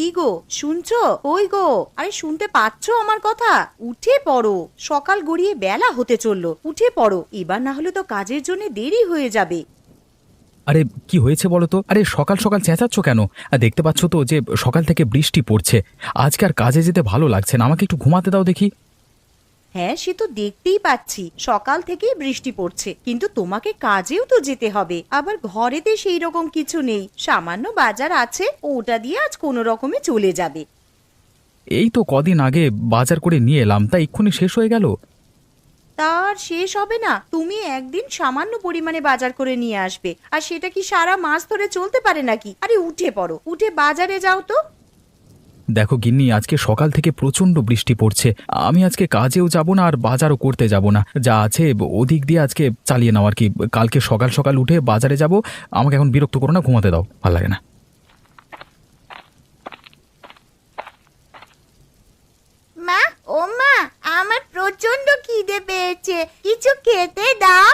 কি গো, শুনছো? ওই গো, আরে শুনতে পাচ্ছো আমার কথা? উঠে পড়ো, সকাল গড়িয়ে বেলা হতে চললো। উঠে পড়ো, এবার না হলে তো কাজের জন্য দেরি হয়ে যাবে। আরে কি হয়েছে বলো তো? আরে সকাল সকাল চেঁচাচ্ছ কেন? আর দেখতে পাচ্ছ তো যে সকাল থেকে বৃষ্টি পড়ছে। আজকে আর কাজে যেতে ভালো লাগছে না, আমাকে একটু ঘুমাতে দাও দেখি। হ্যাঁ, সে তো দেখতেই পাচ্ছি সকাল থেকেই বৃষ্টি পড়ছে, কিন্তু তোমাকে কাজেও তো যেতে হবে। আবার ঘরেতে সেই রকম কিছু নেই, সামান্য বাজার আছে, ওটা দিয়ে আজ কোনো রকমে চলে যাবে। এই তো কদিন আগে বাজার করে নিয়ে এলাম, তা এক্ষুনি শেষ হয়ে গেল। তার শেষ হবে না? তুমি একদিন সামান্য পরিমাণে বাজার করে নিয়ে আসবে, আর সেটা কি সারা মাস ধরে চলতে পারে নাকি? আরে উঠে পড়ো, উঠে বাজারে যাও তো। দেখো গিন্নি, আজকে সকাল থেকে প্রচণ্ড বৃষ্টি পড়ছে। আমি আজকে কাজেও যাব না আর বাজারও করতে যাব না, যা আছে ওদিক দিয়ে আজকে চালিয়ে নাও আর কি। কালকে সকাল সকাল উঠে বাজারে যাব। আমাকে এখন বিরক্ত করো না, ঘুমাতে দাও, ভালো লাগে না। মা, ও মা, আমার প্রচন্ড খিদে পেয়েছে, কিছু খেতে দাও।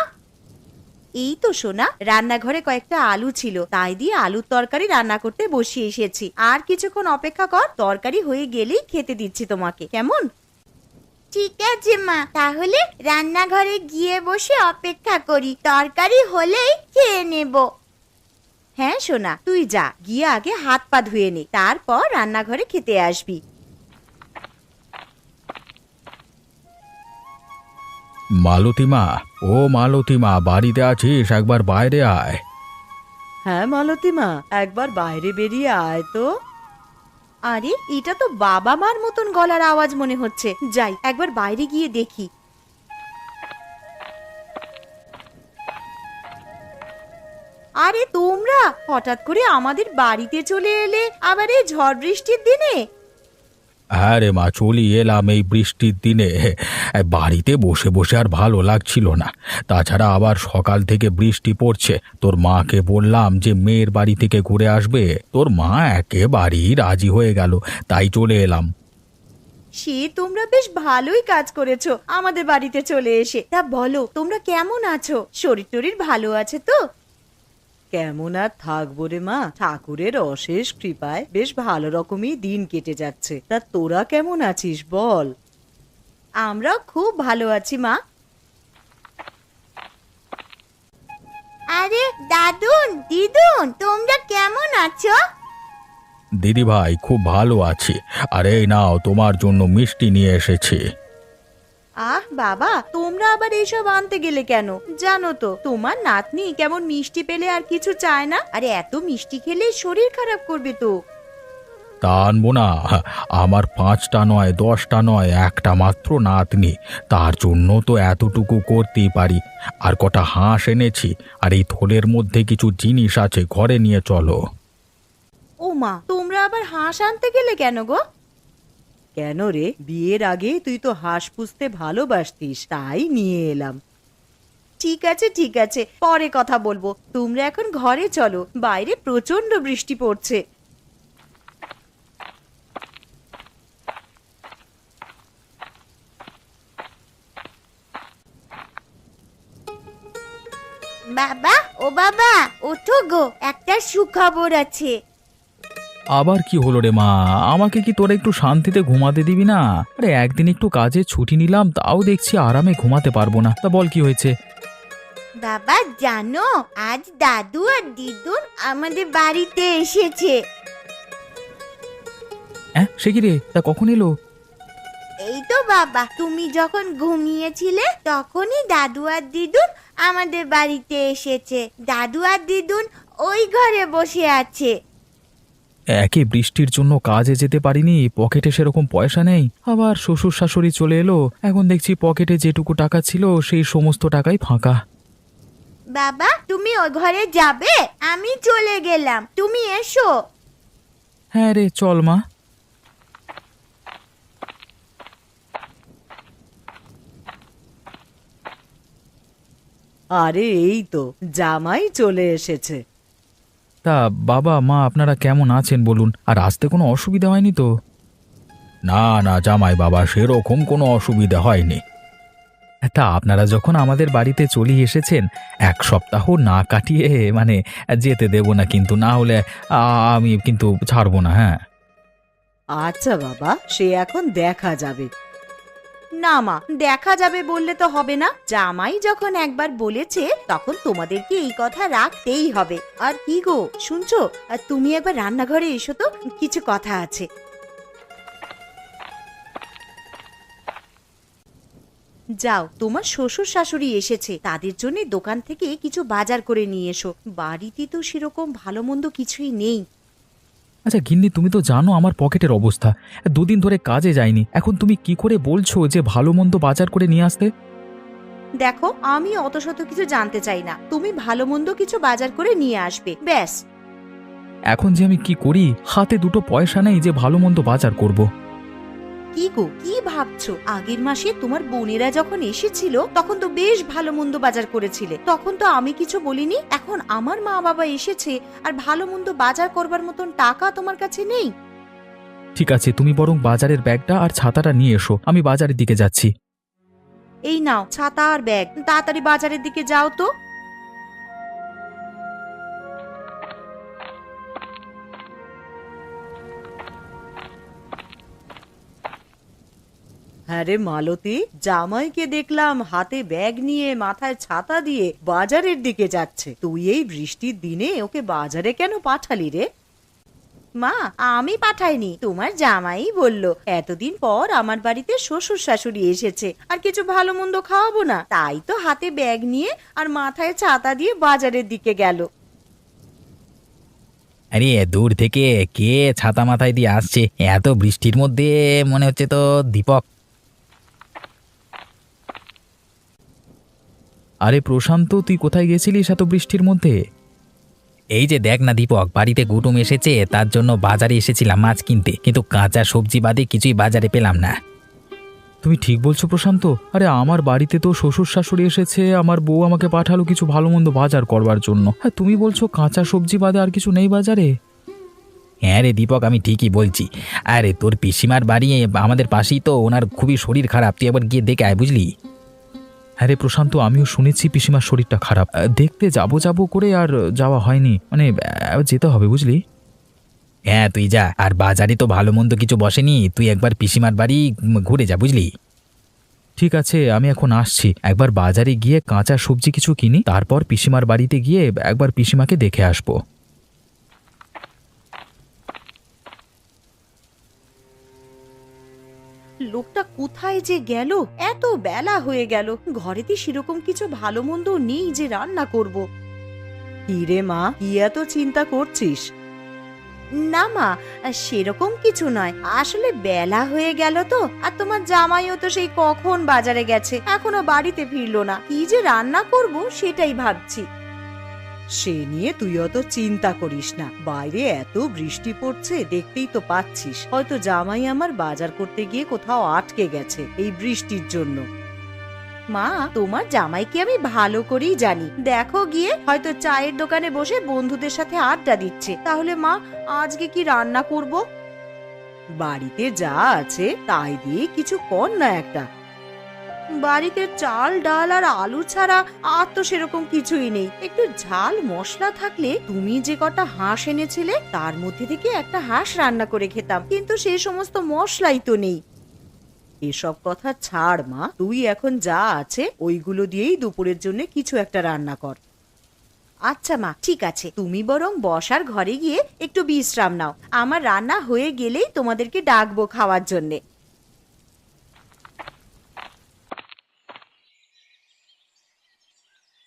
এই তো সোনা, রান্নাঘরে কয়েকটা আলু ছিল, তাই দিয়ে আলুর তরকারি রান্না করতে বসিয়ে এসেছি। আর কিছুক্ষণ অপেক্ষা কর, তরকারি হয়ে গেলেই খেতে দিচ্ছি তোমাকে, কেমন? ঠিক আছে মা, তাহলে রান্নাঘরে গিয়ে বসে অপেক্ষা করি, তরকারি হলেই খেয়ে নেব। হ্যাঁ সোনা, তুই যা, গিয়ে আগে হাত পা ধুয়ে নে, তারপর রান্নাঘরে খেতে আসবি। মালতীমা, ও মালতীমা, বাড়িতে আছিস? একবার বাইরে আয়। হ্যাঁ মালতীমা, একবার বাইরে বেরিয়ে আয় তো। আরে এটা তো বাবা মার মতন গলার আওয়াজ মনে হচ্ছে, যাই একবার বাইরে গিয়ে দেখি। আরে তোমরা হঠাৎ করে আমাদের বাড়িতে চলে এলে, আবার এই ঝড় বৃষ্টির দিনে? হ্যাঁ রে মা, চলি এলাম এই বৃষ্টির দিনে। বাড়িতে বসে বসে আর ভালো লাগছিল না। তাছাড়া আবার সকাল থেকে বৃষ্টি পড়ছে। তোর মাকে বললাম যে মেয়ের বাড়ি থেকে ঘুরে আসবে, তোর মা একেবারেই রাজি হয়ে গেল, তাই চলে এলাম। সে তোমরা বেশ ভালোই কাজ করেছো আমাদের বাড়িতে চলে এসে। তা বলো, তোমরা কেমন আছো? শরীর টরীর ভালো আছে তো? কেমন আর থাকবো রে মা, ঠাকুরের অশেষ কৃপায় বেশ ভালো রকমই দিন কেটে যাচ্ছে। তা তোরা কেমন আছিস বল? আমরাও খুব ভালো আছি মা। আরে দাদুন, দিদুন, তোমরা কেমন আছো? দিদি ভাই, খুব ভালো আছি। আর এই নাও, তোমার জন্য মিষ্টি নিয়ে এসেছি। আহ বাবা, তোমরা আবার এইসব আনতে গেলে কেন? জানো তো তোমার নাতনি কেমন মিষ্টি পেলে আর কিছু চায় না, আরে এত মিষ্টি খেলে শরীর খারাপ করবে তো। তা আনবো না? আমার 5টা নয়, 10টা নয়, একটা মাত্র নাতনি, তার জন্য তো এতটুকু করতেই পারি। আর কটা হাঁস এনেছি, আর এই থলের মধ্যে কিছু জিনিস আছে, ঘরে নিয়ে চলো। ও মা, তোমরা আবার হাঁস আনতে গেলে কেন গো? কেন রে, বিয়ের আগে তুই তো হাঁস পুষতে ভালোবাসতিস, তাই নিয়ে এলাম। ঠিক আছে ঠিক আছে, পরে কথা বলবো, তোমরা এখন ঘরে চলো, বাইরে প্রচন্ড বৃষ্টি পড়ছে। বাবা, ও বাবা, ওঠো গো, একটা সুখবর আছে। আবার কি হলো রে মা? আমাকে কি তোরা একটু শান্তিতে ঘুমাতে দিবি না? আরে একদিন একটু কাজে ছুটি নিলাম, তাও দেখছি আরামে ঘুমাতে পারবো না। তা বল কি হয়েছে? বাবা জানো, আজ দাদু আর দিদুন আমাদের বাড়িতে এসেছে। হ্যাঁ, সে কি রে? তা কখন এলো? এই তো বাবা, তুমি যখন ঘুমিয়েছিলে তখনই দাদু আর দিদুন আমাদের বাড়িতে এসেছে। দাদু আর দিদুন ওই ঘরে বসে আছে। একে বৃষ্টির জন্য কাজে যেতে পারিনি, পকেটে সেরকম পয়সা নেই, আবার শ্বশুর শাশুড়ি চলে এলো, এখন দেখছি পকেটে যেটুকু টাকা ছিল সেই সমস্ত টাকাই ফাঁকা। বাবা তুমি ওই ঘরে যাবে? আমি চলে গেলাম, তুমি এসো। হ্যাঁ রে, চল মা। আরে এই তো জামাই চলে এসেছে। তা বাবা মা আপনারা কেমন আছেন বলুন? আর আসতে কোনো অসুবিধা হয়নি তো? না না জামাই বাবা, সেরকম কোনো অসুবিধা হয়নি। তা আপনারা যখন আমাদের বাড়িতে চলে এসেছেন, 1 সপ্তাহ না কাটিয়ে যেতে দেব না, কিন্তু না হলে আমি কিন্তু ছাড়বো না। হ্যাঁ, আচ্ছা বাবা, সে এখন দেখা যাবে। না মা, দেখা যাবে বললে তো হবে না। জামাই যখন একবার বলেছে তখন তোমাদেরকে এই কথা রাখতেই হবে। আর কি গো শুনছো, আর তুমি একবার রান্নাঘরে এসো তো, কিছু কথা আছে। যাও, তোমার শ্বশুর শাশুড়ি এসেছে, তাদের জন্য দোকান থেকে কিছু বাজার করে নিয়ে এসো। বাড়িতে তো সেরকম ভালো মন্দ কিছুই নেই। আচ্ছা গিন্নি, তুমি তো জানো আমার পকেটের অবস্থা। দুদিন ধরে কাজে যাইনি, এখন তুমি কি করে বলছো যে ভালো মন্দ বাজার করে নিয়ে আসতে? দেখো, আমি অত শত কিছু জানতে চাই না, তুমি ভালো মন্দ কিছু বাজার করে নিয়ে আসবে, ব্যাস। এখন যে আমি কি করি, হাতে দুটো পয়সা নেই যে ভালো মন্দ বাজার করব। কি গো, কি ভাবছো? আগের মাসে তোমার বোনেরা যখন এসেছিল তখন তো বেশ ভালো মন্দ বাজার করেছিলে, তখন তো আমি কিছু বলিনি। এখন আমার মা বাবা এসেছে আর ভালো মন্দ বাজার করবার মতন টাকা তোমার কাছে নেই। ঠিক আছে, তুমি বরং বাজারের ব্যাগটা আর ছাতাটা নিয়ে এসো, আমি বাজারের দিকে যাচ্ছি। এই নাও ছাতা আর ব্যাগ, তাড়াতাড়ি বাজারের দিকে যাও তো। হ্যাঁ রে মালতী, জামাইকে দেখলাম হাতে ব্যাগ নিয়ে মাথায় ছাতা দিয়ে বাজারের দিকে যাচ্ছে। তুই এই বৃষ্টির দিনে ওকে বাজারে কেন পাঠালি রে? মা, আমি পাঠাইনি, তোমার জামাই বলল এতদিন পর আমার বাড়িতে শ্বশুর শাশুড়ি এসেছে, আর কিছু ভালো মন্দ খাওয়াবো না, তাই তো হাতে ব্যাগ নিয়ে আর মাথায় ছাতা দিয়ে বাজারের দিকে গেল। আরে দূর থেকে কে ছাতা মাথায় দিয়ে আসছে এত বৃষ্টির মধ্যে? মনে হচ্ছে তো দীপক। আরে প্রশান্ত, তুই কোথায় গেছিলিস এত বৃষ্টির মধ্যে? এই যে দেখ না দীপক, বাড়িতে কুটুম এসেছে, তার জন্য বাজারে এসেছিলাম মাছ কিনতে, কিন্তু কাঁচা সবজি বাদে কিছুই বাজারে পেলাম না। তুমি ঠিক বলছো প্রশান্ত। আরে আমার বাড়িতে তো শ্বশুর শাশুড়ি এসেছে, আমার বউ আমাকে পাঠালো কিছু ভালো মন্দ বাজার করবার জন্য। হ্যাঁ, তুমি বলছো কাঁচা সবজি বাদে আর কিছু নেই বাজারে? হ্যাঁ রে দীপক, আমি ঠিকই বলছি। আরে তোর পিসিমার বাড়ি আমাদের পাশেই তো, ওনার খুবই শরীর খারাপ, তুই একবার গিয়ে দেখে আয়, বুঝলি? হ্যাঁ রে প্রশান্ত, আমিও শুনেছি পিসিমার শরীরটা খারাপ। দেখতে যাবো যাবো করে আর যাওয়া হয়নি, মানে যেতে হবে বুঝলি। হ্যাঁ তুই যা, আর বাজারে তো ভালো মন্দ কিছু বসেনি, তুই একবার পিসিমার বাড়ি ঘুরে যা, বুঝলি? ঠিক আছে, আমি এখন আসছি। একবার বাজারে গিয়ে কাঁচা সবজি কিছু কিনি, তারপর পিসিমার বাড়িতে গিয়ে একবার পিসিমাকে দেখে আসবো। লোকটা কোথায় যে গেল? এত বেলা হয়ে গেল, ঘরেতে সেরকম কিছু ভালো মন্দ নেই যে রান্না করব। কি রে মা, কি এত চিন্তা করছিস? না মা, সেরকম কিছু নয়, আসলে বেলা হয়ে গেল তো, আর তোমার জামাইও তো সেই কখন বাজারে গেছে, এখনো বাড়িতে ফিরলো না। কি যে রান্না করব সেটাই ভাবছি। সে নিয়ে তুই অত চিন্তা করিস না, বাইরে এত বৃষ্টি পড়ছে দেখতেই তো পাচ্ছিস, হয়তো জামাই আমার বাজার করতে গিয়ে কোথাও আটকে গেছে এই বৃষ্টির জন্য। মা, তোমার জামাইকে আমি ভালো করেই জানি, দেখো গিয়ে হয়তো চায়ের দোকানে বসে বন্ধুদের সাথে আড্ডা দিচ্ছে। তাহলে মা, আজকে কি রান্না করব? বাড়িতে যা আছে তাই দিয়ে কিছু কর না একটা। বাড়িতে চাল ডাল আর আলু ছাড়া আর তো সেরকম কিছুই নেই। একটু ঝাল মশলা থাকলে, তুমি যে কটা হাঁস এনেছিলে তার মধ্যে থেকে একটা হাঁস রান্না করে খেতাম, কিন্তু সেই সমস্ত মশলাই তো নেই। এসব কথা ছাড় মা, তুই এখন যা আছে ওইগুলো দিয়েই দুপুরের জন্য কিছু একটা রান্না কর। আচ্ছা মা, ঠিক আছে, তুমি বরং বসার ঘরে গিয়ে একটু বিশ্রাম নাও, আমার রান্না হয়ে গেলেই তোমাদেরকে ডাকবো খাওয়ার জন্যে।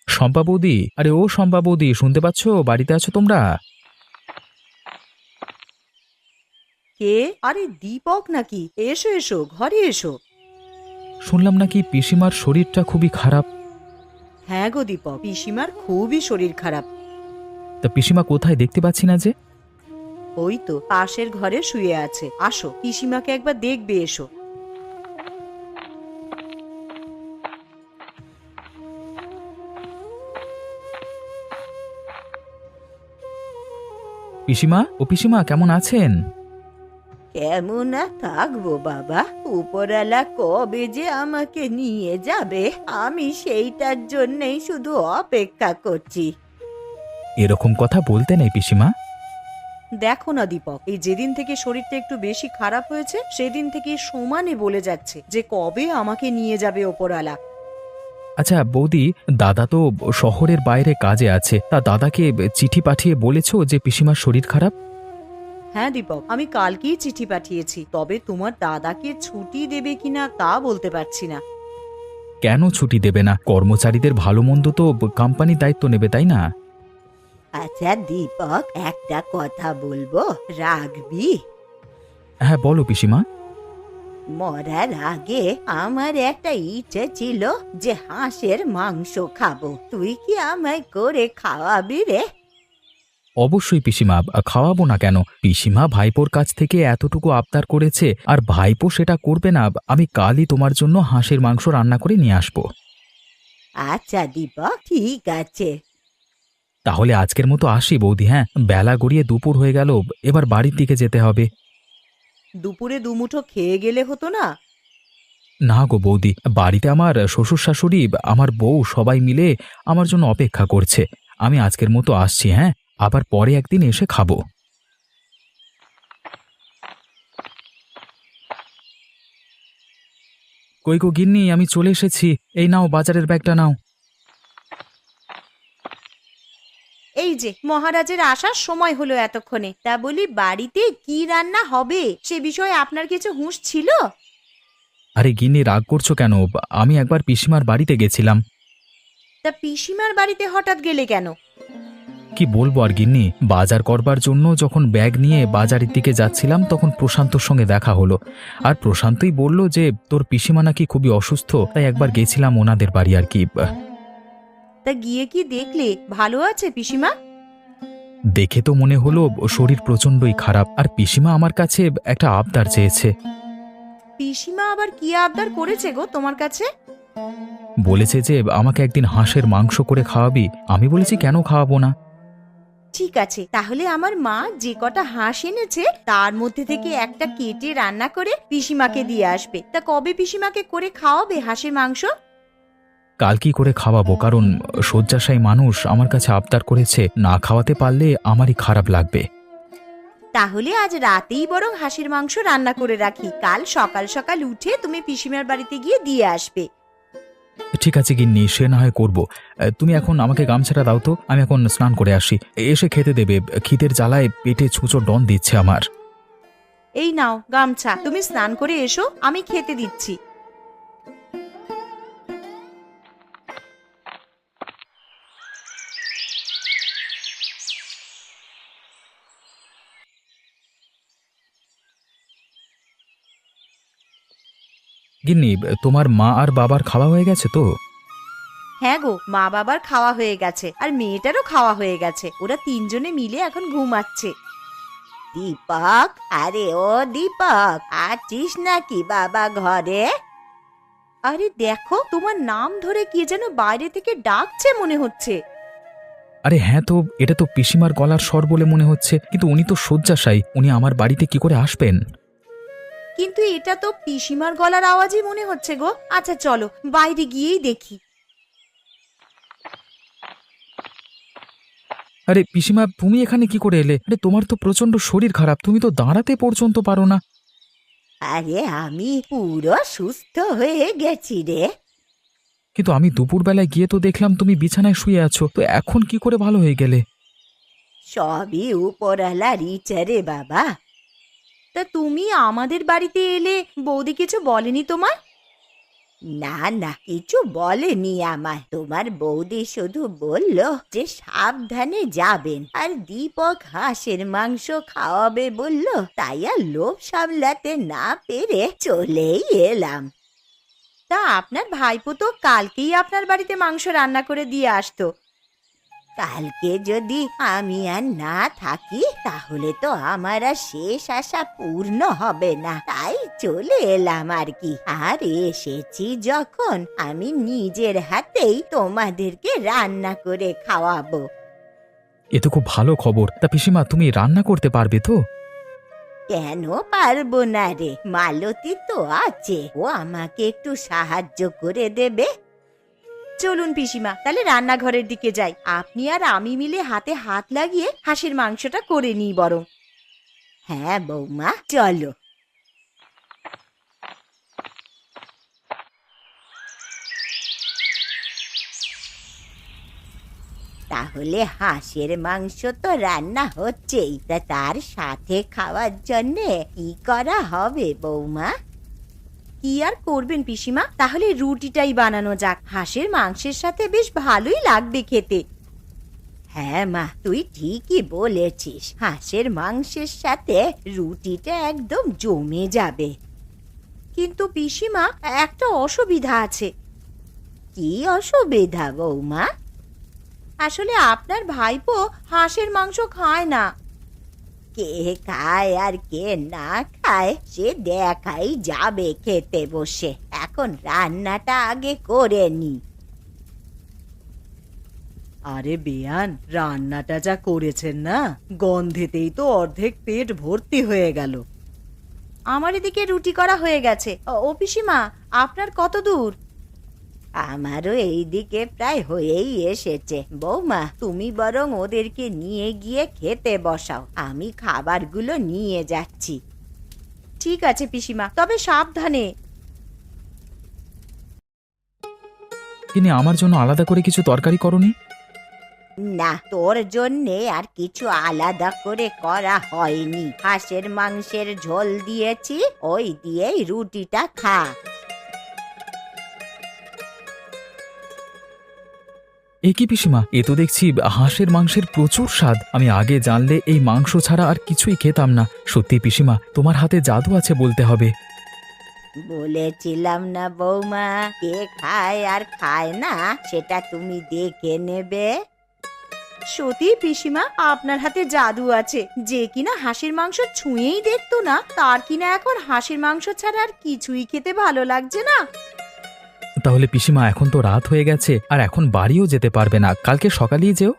শম্পা বৌদি, আরে ও শম্পা বৌদি, শুনতে পাচ্ছো? বাড়িতে আছো তোমরা? কে? আরে দীপক নাকি? এসো এসো, ঘরে এসো। শুনলাম নাকি পিসিমার শরীরটা খুবই খারাপ। হ্যাঁ গো দীপক, পিসিমার খুবই শরীর খারাপ। তা পিসিমা কোথায়, দেখতে পাচ্ছি না যে? ওই তো পাশের ঘরে শুয়ে আছে, আসো পিসিমাকে একবার দেখবে, এসো। পিসিমা, ও পিসিমা, কেমন আছেন? কেমন আর থাকবো বাবা, উপরওয়ালা কবে যে আমাকে নিয়ে যাবে আমি সেইটার জন্যই শুধু অপেক্ষা করছি। এরকম কথা বলতে নেই পিসিমা। দেখো না দীপক, এই যেদিন থেকে শরীরটা একটু বেশি খারাপ হয়েছে সেদিন থেকে সমানে বলে যাচ্ছে যে কবে আমাকে নিয়ে যাবে ওপরওয়ালা। আচ্ছা বৌদি, দাদা তো শহরের বাইরে কাজে আছে, তা দাদাকে চিঠি পাঠিয়ে বলেছো যে পিসিমার শরীর খারাপ? হ্যাঁ দীপক, আমি কালকেই চিঠি পাঠিয়েছি, তবে তোমার দাদাকে ছুটি দেবে কিনা তা বলতে পারছি না। কেন ছুটি দেবে না? কর্মচারীদের ভালো মন্দ তো কোম্পানি দায়িত্ব নেবে, তাই না? আচ্ছা দীপক, একটা কথা বলবো, রাখবি? হ্যাঁ বলো পিসিমা। মরার আগে আমার একটা ইচ্ছে ছিল যে হাঁসের মাংস খাবো, তুই কি আমায় করে খাওয়াবি রে? অবশ্যই পিসিমা, খাওয়াবো না কেন? পিসিমা ভাইপোর কাছ থেকে এতটুকু আবদার করেছে, আর ভাইপো সেটা করবে না? আমি কালই তোমার জন্য হাঁসের মাংস রান্না করে নিয়ে আসবো। আচ্ছা দীপক, ঠিক আছে। তাহলে আজকের মতো আসি বৌদি। হ্যাঁ, বেলা গড়িয়ে দুপুর হয়ে গেল, এবার বাড়ির দিকে যেতে হবে। দুপুরে দুমুঠো খেয়ে গেলে হতো না? না গো বৌদি, বাড়িতে আমার শ্বশুর শাশুড়ি, আমার বউ সবাই মিলে আমার জন্য অপেক্ষা করছে। আমি আজকের মতো আসছি। হ্যাঁ, আবার পরে একদিন এসে খাবো। কই গো গিন্নি, আমি চলে এসেছি। এই নাও বাজারের ব্যাগটা নাও। এই যে মহারাজের আসার সময় হলো এতক্ষণে, তা বলি বাড়িতে কি রান্না হবে সে বিষয়ে আপনার কিছু হুঁশ ছিল? আরে গিন্নি, রাগ করছো কেন? আমি একবার পিসিমার বাড়িতে গেছিলাম। তা পিসিমার বাড়িতে হঠাৎ গেলে কেন? কি বলবো আর গিন্নি, বাজার করবার জন্য যখন ব্যাগ নিয়ে বাজারের দিকে যাচ্ছিলাম তখন প্রশান্তর সঙ্গে দেখা হলো। আর প্রশান্তই বলল যে তোর পিসিমা নাকি খুবই অসুস্থ, তাই একবার গেছিলাম ওনাদের বাড়ি আর কি। তা গিয়ে কি দেখলে ভালো আছে পিসিমা? দেখে তো মনে হলো শরীর প্রচণ্ডই খারাপ, আর পিসিমা আমার কাছে একটা আবদার চেয়েছে। পিসিমা আবার কি আবদার করেছে গো তোমার কাছে? বলেছে যে আমাকে একদিন হাঁসের মাংস করে খাওয়াবি। আমি বলেছি কেন খাওয়াবো না। ঠিক আছে, তাহলে আমার মা যে কটা হাঁস এনেছে তার মধ্যে থেকে একটা কেটে রান্না করে পিসিমাকে দিয়ে আসবে। তা কবে পিসিমাকে করে খাওয়াবে হাঁসের মাংস? কাল কি করে খাওয়াবো, কারণ শয্যাশায়ী মানুষ আমার কাছে আবদার করেছে, না খাওয়াতে পারলে আমারই খারাপ লাগবে। তাহলে আজ রাতেই বরং হাঁসের মাংস রান্না করে রাখি, কাল সকাল সকাল উঠে তুমি পিসিমার বাড়িতে গিয়ে দিয়ে আসবে। ঠিক আছে গিন্নি, সে না হয় করবো। তুমি এখন আমাকে গামছাটা দাও তো, আমি এখন স্নান করে আসি। এসে খেতে দেবে, খিদের জ্বালায় পেটে ছুঁচো ডন দিচ্ছে আমার। এই নাও গামছা, তুমি স্নান করে এসো, আমি খেতে দিচ্ছি। গিন্নি, তোমার মা আর বাবার খাওয়া হয়ে গেছে তো? হ্যাঁ গো, মা বাবার খাওয়া হয়ে গেছে, আর মেয়েটারও খাওয়া হয়ে গেছে। ওরা তিনজনে মিলে এখন ঘুমাচ্ছে। দীপক, আরে ও দীপক, আছিস নাকি বাবা ঘরে? আরে দেখো, তোমার নাম ধরে কে যেন বাইরে থেকে ডাকছে মনে হচ্ছে। আরে হ্যাঁ তো, এটা তো পিসিমার গলার স্বর বলে মনে হচ্ছে, কিন্তু উনি তো শয্যাশায়ী, উনি আমার বাড়িতে কি করে আসবেন? কিন্তু এটা তো পিসিমার গলার আওয়াজই মনে হচ্ছে গো। আচ্ছা চলো বাইরে গিয়েই দেখি। আরে পিসিমা, তুমি এখানে কি করে এলে? আরে তোমার তো প্রচন্ড শরীর খারাপ, তুমি তো দাঁড়াতে পর্যন্ত পারো না। আরে আমি পুরো সুস্থ হয়ে গেছি রে। কিন্তু আমি দুপুরবেলায় গিয়ে তো দেখলাম তুমি বিছানায় শুয়ে আছো, তো এখন কি করে ভালো হয়ে গেলে? সবই উপরওয়ালার ইচ্ছা রে বাবা। তা তুমি আমাদের বাড়িতে এলে বৌদি কিছু বলেনি তোমার? না না, কিছু বলেনি আমায়। তোমার বৌদি শুধু বলল যে সাবধানে যাবেন, আর দীপক হাঁসের মাংস খাওয়াবে বলল, তাই আর লোভ সামলাতে না পেরে চলেই এলাম। তা আপনার ভাইপো তো কালকেই আপনার বাড়িতে মাংস রান্না করে দিয়ে আসতো। কালকে যদি আমি আর না থাকি তাহলে তো আমার আর শেষ আশা পূর্ণ হবে না, তাই চলে এলাম আর কি। আর এসেছি যখন, আমি নিজের হাতেই তোমাদেরকে রান্না করে খাওয়াবো। এ তো খুব ভালো খবর। তা পিসিমা, তুমি রান্না করতে পারবে তো? কেন পারবো না রে, মালতী তো আছে, ও আমাকে একটু সাহায্য করে দেবে। চলুন পিসিমা, তাহলে রান্নাঘরের দিকে যাই। আপনি আর আমি মিলে হাতে হাত লাগিয়ে হাঁসের মাংসটা করে নিই বরং। হ্যাঁ বৌমা, চলো। তাহলে হাঁসের মাংস তো রান্না হচ্ছেই, তা তার সাথে খাওয়ার জন্যে কি করা হবে বৌমা? কি আর করবেন পিসিমা, তাহলে রুটিটাই বানানো যাক। হাঁসের মাংসের সাথে বেশ ভালোই লাগবে খেতে। হ্যাঁ মা, তুই ঠিকই বলেছিস, হাঁসের মাংসের সাথে রুটিটা একদম জমে যাবে। কিন্তু পিসিমা, একটা অসুবিধা আছে। কি অসুবিধা বৌমা? আসলে আপনার ভাইপো হাঁসের মাংস খায় না। কে খায় আর কে না খায় সে দেখাই যাবে খেতে বসে। এখন রান্নাটা আগে করে নি। আরে বেয়ান, রান্নাটা যা করেছেন না, গন্ধেতেই তো অর্ধেক পেট ভর্তি হয়ে গেল। আমার এদিকে রুটি করা হয়ে গেছে। ও পিসিমা, আপনার কত দূর? আমারও এইদিকে প্রায় হয়েই এসেছে। বৌমা, তুমি বরং ওদেরকে নিয়ে গিয়ে খেতে বসাও, আমি খাবারগুলো নিয়ে যাচ্ছি। ঠিক আছে পিসিমা, তবে সাবধানে। তিনি আমার জন্য আলাদা করে কিছু তরকারি করনি? না, তোর জন্যে আর কিছু আলাদা করে করা হয়নি। হাঁসের মাংসের ঝোল দিয়েছি, ওই দিয়েই রুটিটা খা। এ কি পিসিমা, এ তো দেখছি হাঁসের মাংসের প্রচুর স্বাদ। আমি আগে জানলে এই মাংস ছাড়া আর কিছুই খেতাম না। সত্যি পিসিমা, তোমার হাতে জাদু আছে বলতে হবে। বলেছিলাম না বৌমা, কে খায় আর খায় না সেটা তুমি দেখে নেবে। সত্যি পিসিমা, আপনার হাতে জাদু আছে। যে কিনা হাঁসের মাংস ছুঁয়েই দেখতো না, তার কিনা এখন হাঁসের মাংস ছাড়া আর কিছুই খেতে ভালো লাগছে না। তাহলে পিসিমা, এখন তো রাত হয়ে গেছে, আর এখন বাড়িও যেতে পারবে না, কালকে সকালেই যেও।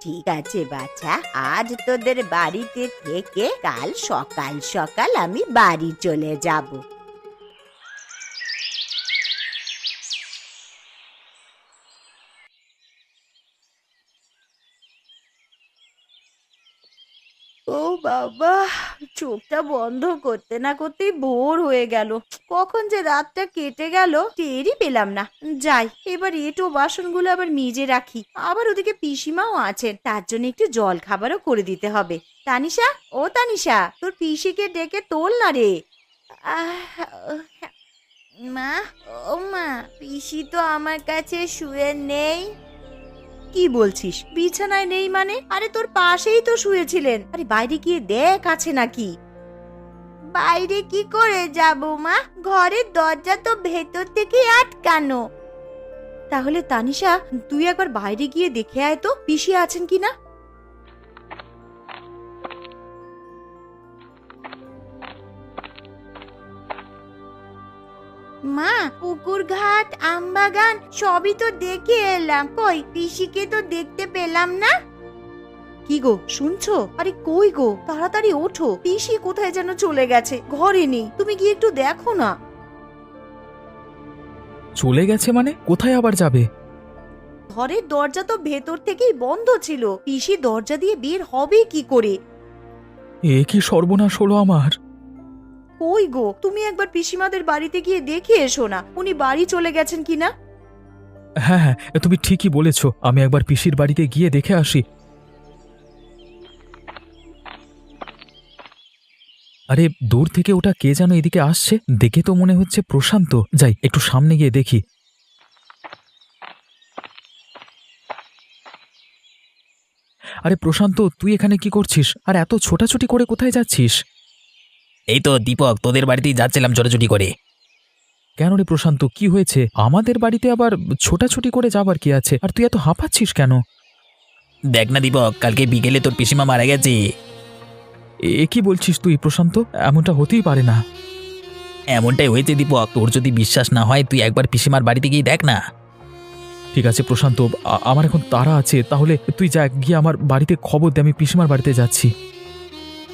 ঠিক আছে বাছা, আজ তোদের বাড়িতে থেকে কাল সকাল সকাল আমি বাড়ি চলে যাব। ও বাবা, চোখটা বন্ধ করতে না করতেই ভোর হয়ে গেল। কখন যে রাতটা কেটে গেল টেরই পেলাম না। যাই, এবার এঁটো বাসনগুলো আবার মেজে রাখি। আবার ওদিকে পিসিমাও আছেন, তার জন্য একটু জল খাবারও করে দিতে হবে। তানিশা, ও তানিশা, তোর পিসিকে ডেকে তোল না রে। মা, ও মা, পিসি তো আমার কাছে শুয়ে নেই। কি বলছিস? বিছানায় নেই মানে? আরে তোর পাশেই তো শুয়েছিলেন। আরে বাইরে গিয়ে দেখ আছে নাকি। বাইরে কি করে যাব মা? ঘরের দরজা তো ভেতর থেকে আটকানো। তাহলে তানিশা, তুই একবার বাইরে গিয়ে দেখে আয় তো পিসি আছেন কিনা। মা, পুকুর ঘাট, আমবাগান সবই তো দেখে এলাম, কই পিসিকে তো দেখতে পেলাম না। কি গো, শুনছো? আরে কই গো, তাড়াতাড়ি ওঠো, পিসি কোথায় যেন চলে গেছে, ঘরে নেই। তুমি গিয়ে একটু দেখো না। চলে গেছে মানে? কোথায় আবার যাবে? ঘরের দরজা তো ভেতর থেকেই বন্ধ ছিল, পিসি দরজা দিয়ে বের হবে কি করে? এ কি সর্বনাশ হলো আমার! কই গো, তুমি একবার পিসিমাদের বাড়িতে গিয়ে দেখে এসো না, উনি বাড়ি চলে গেছেন কিনা। হ্যাঁ হ্যাঁ, তুমি ঠিকই বলেছ, আমি একবার পিসির বাড়িতে গিয়ে দেখে আসি। আরে দূর থেকে ওটা কে যেন এদিকে আসছে, দেখে তো মনে হচ্ছে প্রশান্ত। যাই, একটু সামনে গিয়ে দেখি। আরে প্রশান্ত, তুই এখানে কি করছিস? আর এত ছোটাছুটি করে কোথায় যাচ্ছিস? এই তো দীপক, তোদের বাড়িতেই যাচ্ছিলাম ছোটাছুটি করে। কেন রে প্রশান্ত, কি হয়েছে? আমাদের বাড়িতে আবার ছোটাছুটি করে যাবার কি আছে? আর তুই এত হাঁপাচ্ছিস কেন? দেখ না দীপক, কালকে বিকেলে তোর পিসিমা মারা গেছে। এ কি বলছিস তুই প্রশান্ত? এমনটা হতেই পারে না। এমনটাই হয়েছে দীপক, তোর যদি বিশ্বাস না হয় তুই একবার পিসিমার বাড়িতে গিয়ে দেখ না। ঠিক আছে প্রশান্ত, আমার এখন তাড়া আছে, তাহলে তুই যা, গিয়ে আমার বাড়িতে খবর দে, আমি পিসিমার বাড়িতে যাচ্ছি।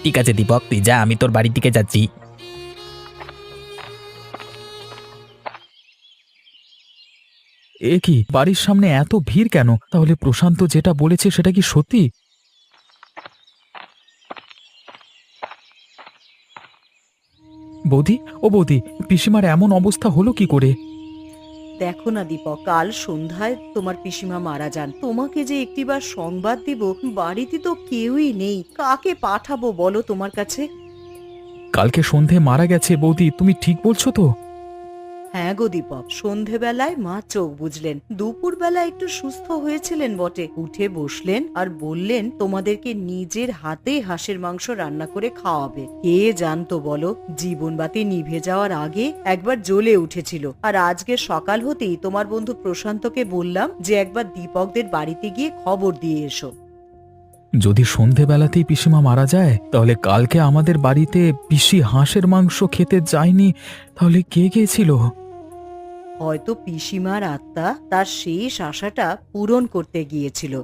ঠিক আছে দীপক, তুই যা, আমি তোর বাড়ির দিকে যাচ্ছি। এ কি, বাড়ির সামনে এত ভিড় কেন? তাহলে প্রশান্ত যেটা বলেছে সেটা কি সত্যি? বৌদি, ও বৌদি, পিসিমার এমন অবস্থা হলো কি করে? দেখো না দীপক, কাল সন্ধ্যায় তোমার পিসিমা মারা যান। তোমাকে যে একটিবার সংবাদ দিব, বাড়িতে তো কেউই নেই, কাকে পাঠাবো বলো তোমার কাছে? কালকে সন্ধে মারা গেছে বৌদি, তুমি ঠিক বলছো তো? হ্যাঁ গো দীপক, সন্ধেবেলায় মা চোখ বুঝলেন, দুপুরবেলা একটু সুস্থ হয়েছিলেন বটে, উঠে বসলেন আর বললেন তোমাদেরকে নিজের হাতে হাঁসের মাংস রান্না করে খাওয়াবে। কে জানতো বলো, জীবনবাতি নিভে যাওয়ার আগে একবার জ্বলে উঠেছিল। আর আজকে সকাল হতেই তোমার বন্ধু প্রশান্তকে বললাম যে একবার দীপকদের বাড়িতে গিয়ে খবর দিয়ে এসো। যদি সন্ধেবেলাতেই পিসিমা মারা যায়, তাহলে কালকে আমাদের বাড়িতে পিসি হাঁসের মাংস খেতে যায়নি, তাহলে কে গিয়েছিল? হয়তো পিসিমার আত্মা তার শেষ আশাটা পূরণ করতে গিয়েছিল।